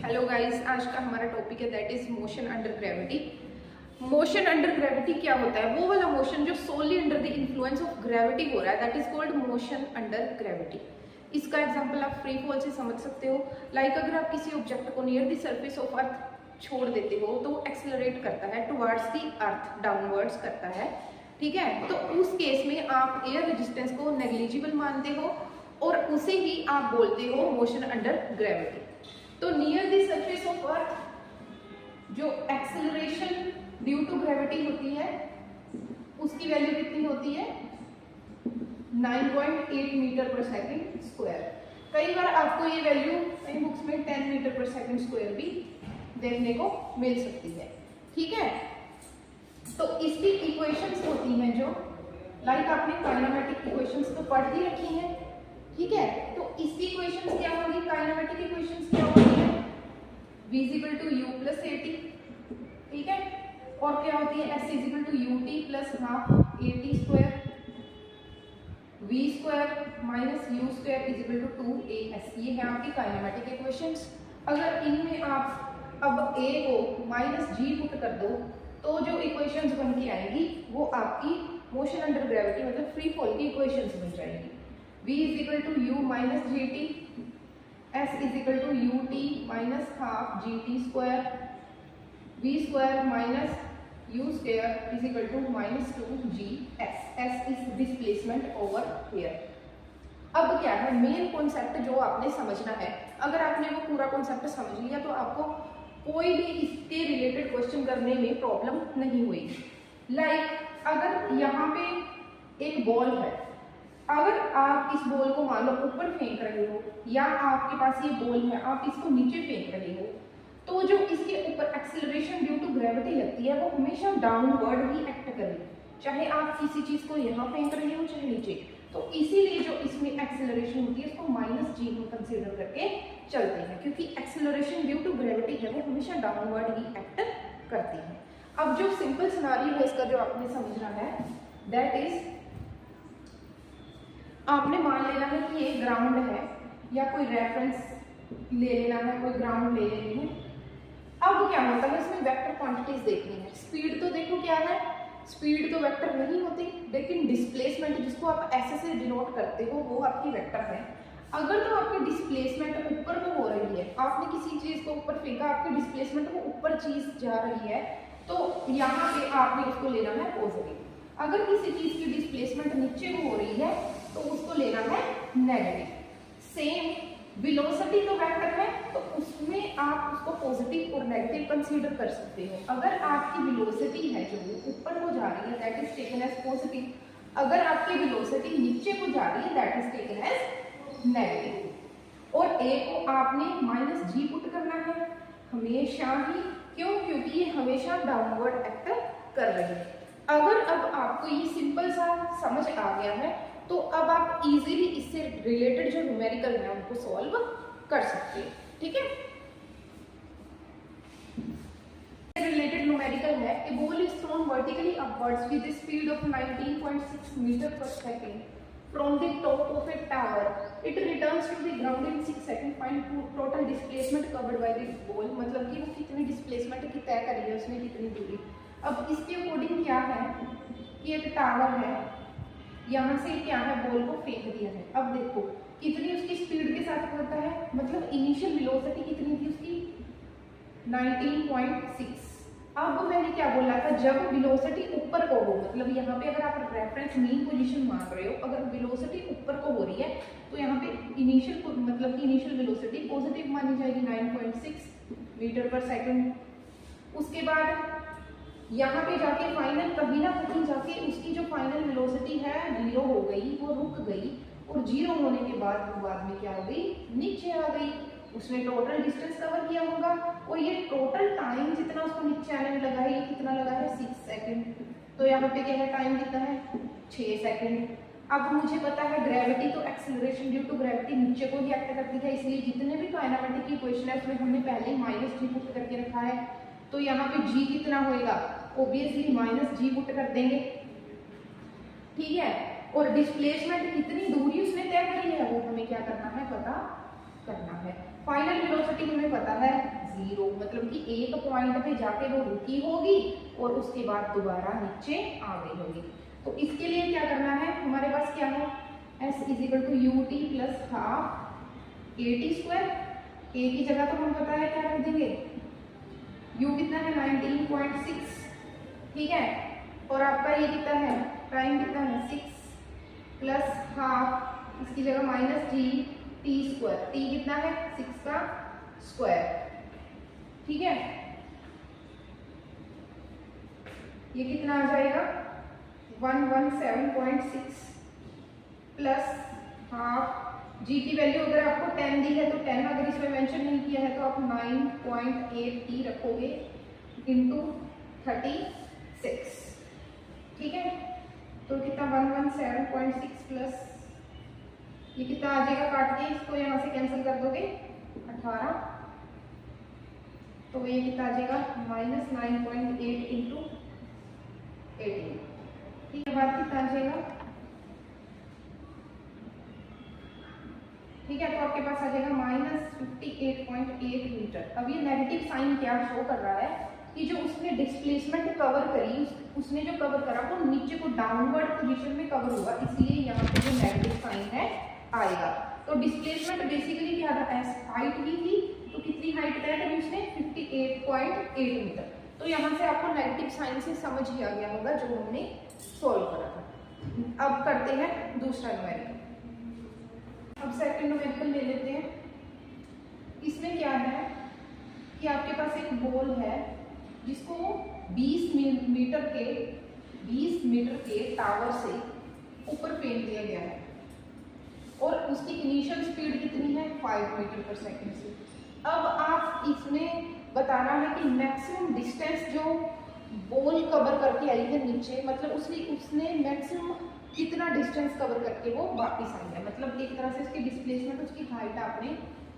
Hello guys, आज का हमारा टॉपिक है that is motion under gravity. Motion under gravity क्या होता है? वो वाला मोशन जो solely under the influence of gravity हो रहा है, that is called motion under gravity. इसका एग्जांपल आप फ्री फॉल से समझ सकते हो। लाइक अगर आप किसी ऑब्जेक्ट को near the surface of earth छोड़ देते हो तो वो एक्सेलरेट करता है टुवर्ड्स द अर्थ, डाउनवर्ड्स करता है। ठीक है, तो उस केस में आप एयर रेजिस्टेंस को नेग्लिजिबल मानते हो और उसे ही आप बोलते हो मोशन अंडर ग्रेविटी। तो near the surface of earth जो एक्सेलरेशन ड्यू टू ग्रेविटी होती है उसकी वैल्यू कितनी होती है? 9.8 मीटर पर सेकंड स्क्वायर। कई बार आपको ये वैल्यू कई बुक्स में 10 मीटर पर सेकंड स्क्वायर भी देखने को मिल सकती है। ठीक है, तो इसकी इक्वेशंस होती हैं जो लाइक आपने काइनेमेटिक इक्वेशंस तो पढ़ ही रखी हैं। ठीक है, तो इसकी इक्वेशंस क्या होगी? काइनेमेटिक इक्वेशंस क्या होती है? v equal to u plus a t. ठीक है, और क्या होती है? s equal to u t plus half a t square, v square minus u square is equal to 2as। ये है आपकी काइनेमेटिक इक्वेशंस। अगर इनमें आप अब a को माइनस जी पुट कर दो तो जो इक्वेशंस बन के आएंगी वो आपकी मोशन अंडर ग्रेविटी मतलब फ्री फॉल की इक्वेशंस बन जाएंगी। v is equal to u minus g t, s is equal to u t minus half g t square, v square minus u square is equal to minus 2gs। s is displacement over here. अब क्या है main concept जो आपने समझना है? अगर आपने वो पूरा कॉन्सेप्ट समझ लिया तो आपको कोई भी इसके रिलेटेड क्वेश्चन करने में प्रॉब्लम नहीं हुई। लाइक अगर यहाँ पे एक बॉल है, अगर आप इस बॉल को मान लो ऊपर फेंक रहे हो या आपके पास ये बॉल है आप इसको नीचे फेंक रहे हो, तो जो इसके ऊपर एक्सेलरेशन ड्यू टू ग्रेविटी लगती है वो हमेशा डाउनवर्ड ही एक्ट करेगी, चाहे आप किसी चीज को यहाँ फेंक रहे हो चाहे नीचे। तो इसीलिए जो इसमें एक्सेलरेशन होती है उसको माइनस जी में कंसीडर करके चलते हैं, क्योंकि एक्सेलरेशन ड्यू टू ग्रेविटी है वो हमेशा डाउनवर्ड ही एक्ट करती है। अब जो सिंपल सिनारियो है इसका जो आपने समझना है दैट इज आपने मान लेना है कि ये ग्राउंड है या कोई रेफरेंस ले लेना है, कोई ग्राउंड ले लेनी है। अब क्या होता है इसमें वेक्टर क्वांटिटीज देखनी है। स्पीड तो देखो क्या है, स्पीड तो वेक्टर नहीं होती, लेकिन डिस्प्लेसमेंट जिसको आप ऐसे से डिनोट करते हो वो आपकी वेक्टर है। अगर तो आपकी डिस्प्लेसमेंट ऊपर को हो रही है, आपने किसी चीज को ऊपर फेंका, आपकी डिस्प्लेसमेंट वो ऊपर चीज जा रही है, तो यहाँ पे आपने उसको लेना है पॉजिटिव। अगर किसी चीज की डिस्प्लेसमेंट नीचे को हो रही है तो उसको लेना है नेगेटिव। सेम वेलोसिटी तो वेक्टर है तो उसमें आप उसको पॉजिटिव और नेगेटिव कंसीडर कर सकते हो। अगर आपकी वेलोसिटी है जो ऊपर को जा रही है that is taken as positive, अगर आपकी वेलोसिटी नीचे को जा रही है that is taken as negative. और ए को आपने माइनस जी पुट करना है हमेशा ही, क्यों? क्योंकि ये हमेशा डाउनवर्ड एक्ट कर रही है। अगर अब आपको ये सिंपल सा समझ आ गया है तो अब आप इजीली इससे रिलेटेड जो न्यूमेरिकल है उनको सॉल्व कर सकते हैं। ठीक है, रिलेटेड न्यूमेरिकल है a ball is thrown vertically upwards with the speed of 19.6 metre per second from the top of a tower. It returns to the ground in 6 second. Find total displacement covered by the ball. मतलब कि वो कितनी displacement की तय करी है उसने, कितनी दूरी। अब इसके अकॉर्डिंग क्या है कि एक टावर है, यहाँ से क्या है बॉल को फेंक दिया है। अब देखो कितनी उसकी स्पीड के साथ करता है, मतलब इनिशियल वेलोसिटी कितनी थी उसकी? 19.6। अब मैंने क्या बोला था, जब वेलोसिटी ऊपर को हो, मतलब यहाँ पे अगर आप रेफरेंस मीन पोजीशन मान रहे हो, अगर वेलोसिटी ऊपर को हो रही है तो यहाँ पे इनिशियल मतलब कि इनिशियल वेलोसिटी पॉजिटिव मानी जाएगी 9.6 मीटर पर सेकंड। उसके बाद यहाँ पे जाके फाइनल कहीं ना कहीं जाके उसकी जो फाइनल वेलोसिटी है 0 हो गई, वो रुक गई, और 0 होने के बाद में क्या हो गई? नीचे आ गई। उसने टोटल डिस्टेंस कवर किया होगा और ये टोटल टाइम जितना उसको नीचे आने में लगा है ये कितना लगा है? 6 सेकंड। तो यहाँ पे क्या है टाइम कितना है? 6 सेकंड। अब मुझे पता है ग्रेविटी तो एक्सेलरेशन ड्यू टू ग्रेविटी नीचे को ही एक्ट करती है, इसलिए जितने भी काइनेमेटिक इक्वेशन है उसमें हमने पहले ही माइनस जी पुट करके रखा है। तो यहाँ पे g कितना होएगा? ऑब्वियसली माइनस जी पुट कर देंगे। ठीक है, और डिस्प्लेसमेंट कितनी दूरी उसने तय करी है वो हमें क्या करना है? पता करना है। फाइनल वेलोसिटी हमें पता है एक पॉइंट पे जाके वो रुकी होगी और उसके बाद दोबारा नीचे आ गई होगी। तो इसके लिए क्या करना है, हमारे पास क्या है, s is equal to u t plus half a t square. A की जगह तो हम पता है क्या रख देंगे, u कितना है 19.6, ठीक है, और आपका ये कितना है, टाइम कितना है 6 प्लस हाफ, इसकी जगह minus g t square, T कितना है 6 का स्क्वायर, ठीक है। ये कितना आ जाएगा 117.6 प्लस हाफ, जी की वैल्यू अगर आपको 10 दी है तो 10, अगर इसमें मेंशन नहीं किया है तो आप 9.8 टी रखोगे इंटू 36, ठीक है। तो कितना 117.6 प्लस ये कितना आ जाएगा, काट के इसको यहाँ से कैंसिल कर दोगे 18, तो ये कितना आ जाएगा -9.8 इंटू 18, ठीक है। बाद कितना आ जाएगा, ठीक है, तो आपके पास आ जाएगा -58.8 मीटर। अब ये नेगेटिव साइन क्या शो कर रहा है कि जो उसने डिस्प्लेसमेंट कवर करी, उसने जो कवर करा वो नीचे को डाउनवर्ड पोजीशन में कवर हुआ, इसलिए यहाँ पे जो नेगेटिव साइन है आएगा। तो डिस्प्लेसमेंट बेसिकली क्या था, एस हाइट भी थी, तो कितनी हाइट तय करी उसने 58.8 मीटर। तो यहाँ से आपको नेगेटिव साइन से समझ ही आ गया होगा जो हमने सॉल्व करा था। अब करते हैं दूसरा न्यूमेरिकल। अब सेकंड न्यूमेरिकल ले लेते हैं। इसमें क्या है कि आपके पास एक बॉल है जिसको 20 मीटर के टावर से ऊपर फेंक दिया गया है और उसकी इनिशियल स्पीड कितनी है 5 मीटर पर सेकंड से। अब आप इसमें बताना है कि मैक्सिमम डिस्टेंस जो बॉल कवर करके आई है नीचे, मतलब उसने मैक्सिमम कितना डिस्टेंस कवर करके वो वापस आई है, मतलब एक तरह से उसकी डिस्प्लेसमेंट, उसकी हाइट आपने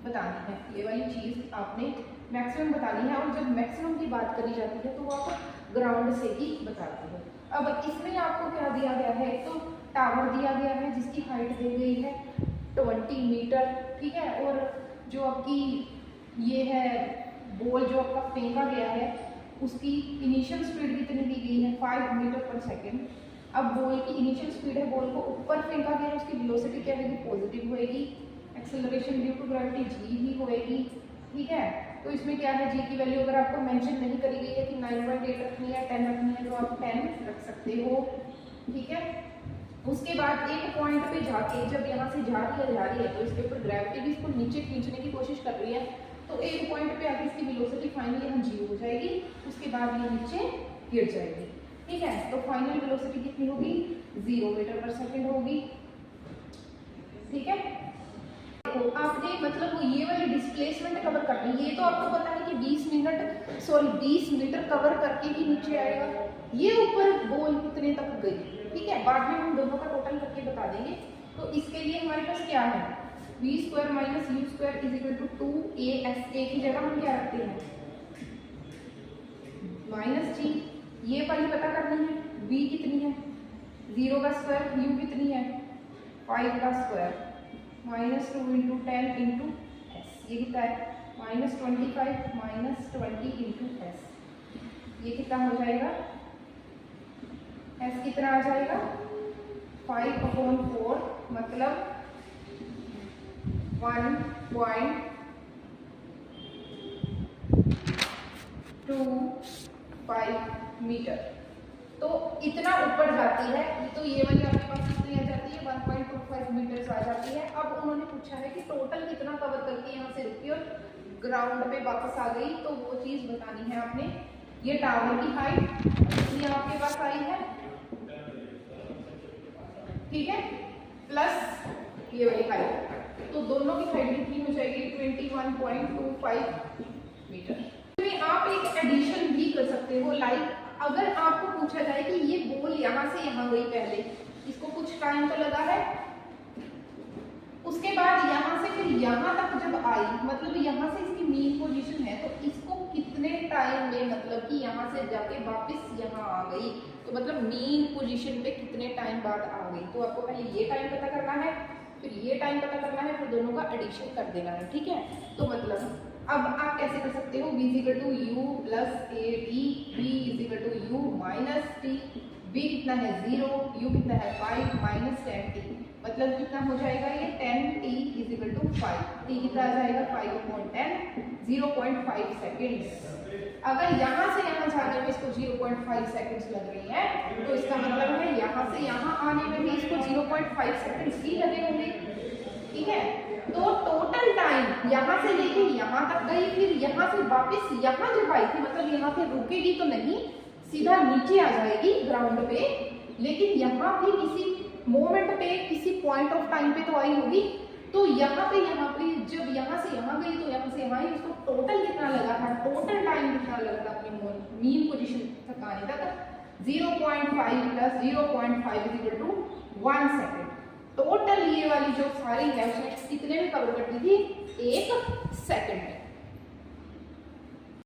बतानी है। ये वाली चीज आपने मैक्सिमम बतानी है, और जब मैक्सिमम की बात करी जाती है तो वो आप ग्राउंड से ही बताते हो। अब इसमें आपको क्या दिया गया है, तो टावर दिया गया है जिसकी हाइट दी गई है 20 मीटर, ठीक है, और जो आपकी ये है बॉल जो आपका फेंका गया है उसकी इनिशियल स्पीड कितनी दी गई है 5 मीटर पर सेकेंड। अब बॉल की इनिशियल स्पीड है, बॉल को ऊपर फेंका गया है, उसकी वेलोसिटी क्या होगी, पॉजिटिव होएगी, acceleration due to gravity G ही होएगी, ठीक है। तो इसमें क्या है, जी की वैल्यू अगर आपको मेंशन नहीं करी गई है कि 9.8 रखनी है 10 रखनी है तो आप 10 रख सकते हो, ठीक है। उसके बाद एक पॉइंट पे जाके जब यहाँ से जा रही है तो इसके ऊपर ग्रेविटी भी इसको नीचे खींचने की कोशिश कर रही है, तो एक पॉइंट पे आके इसकी वेलोसिटी फाइनली यहाँ जीरो हो जाएगी, उसके बाद ये नीचे गिर जाएगी, ठीक है। तो फाइनल वेलोसिटी कितनी होगी 0 मीटर पर सेकेंड होगी, ठीक है। तो आपने मतलब ये वाली डिस्प्लेसमेंट कवर करनी, ये तो आपको पता है कि 20 मीटर कवर करके ही नीचे आएगा, ये ऊपर बॉल कितने तक गई, ठीक है, बाद में हम दोनों का टोटल करके बता देंगे। तो इसके लिए हमारे पास क्या है, v square minus u square is equal to 2as, a की जगह हम क्या रखते हैं माइनस जी, ये वाली पता करनी है, v कितनी है 0 का स्क्वायर, u कितनी है 5 का स्क्वायर, -2 इंटू 10 इंटू एस, ये कितना है -25 माइनस 20 इंटू एस, ये कितना हो जाएगा, एस कितना आ जाएगा 5/4, मतलब 1.25 मीटर। तो इतना ऊपर जाती है, तो ये वाली आपके पास कितनी आ जाती है 1.25 मीटर आ जाती है। अब उन्होंने पूछा है कि टोटल कितना कवर करके यहाँ से रुकी और ग्राउंड पे वापस आ गई, तो वो चीज बतानी है आपने। ये टावर की हाइट ये आपके पास आई है, ठीक है, प्लस ये वाली हाइट, तो दोनों की हाइट कितनी हो जाएगी 21.25 मीटर। तो आप एक एडिशन भी कर सकते हो, लाइक अगर आपको पूछा जाए कि ये बॉल यहाँ से यहाँ गई, पहले इसको कुछ टाइम तो लगा है, उसके बाद यहाँ से फिर यहाँ तक जब आई, मतलब यहाँ से इसकी मीन पोजीशन है, तो इसको कितने टाइम में, मतलब कि यहाँ से जाके वापस यहाँ आ गई, तो मतलब मीन पोजीशन पे कितने टाइम बाद आ गई। तो आपको पहले ये टाइम पता करना है, फिर ये टाइम पता करना है, फिर दोनों का एडिशन कर देना है, ठीक है। तो मतलब अब आप कैसे कर सकते सकते हो v equal to u plus a t, v equal to u minus t, v कितना है 0, u कितना है 5 माइनस 10t, मतलब कितना हो जाएगा ये 10t is equal to 5, t कितना आ जाएगा 5/10, 0.5 सेकेंड्स। अगर यहाँ से यहाँ जाने में इसको 0.5 सेकेंड्स लग रही है तो इसका मतलब है यहाँ से यहाँ आने में भी इसको 0.5 सेकेंड्स ही लगे होंगे, ठीक है। तो टोटल टाइम यहाँ से लेके यहाँ तक गई, फिर यहाँ से वापस यहाँ जब आई थी, मतलब यहाँ पे रुकेगी तो नहीं, सीधा नीचे आ जाएगी ग्राउंड पे, लेकिन यहाँ भी किसी मोमेंट पे किसी पॉइंट ऑफ टाइम पे तो आई होगी। तो यहाँ पे जब यहाँ से यहाँ गई तो यहाँ से यहाँ आई, उसको टोटल कितना लगा था, टोटल टाइम कितना लगा था अपनी मीन पोजीशन तक आने तक, 0.5 plus 0.5 is equal to 1 second. Total ये वाली जो सारी है उसने कितने में कवर कर दी थी, 1 सेकेंड में।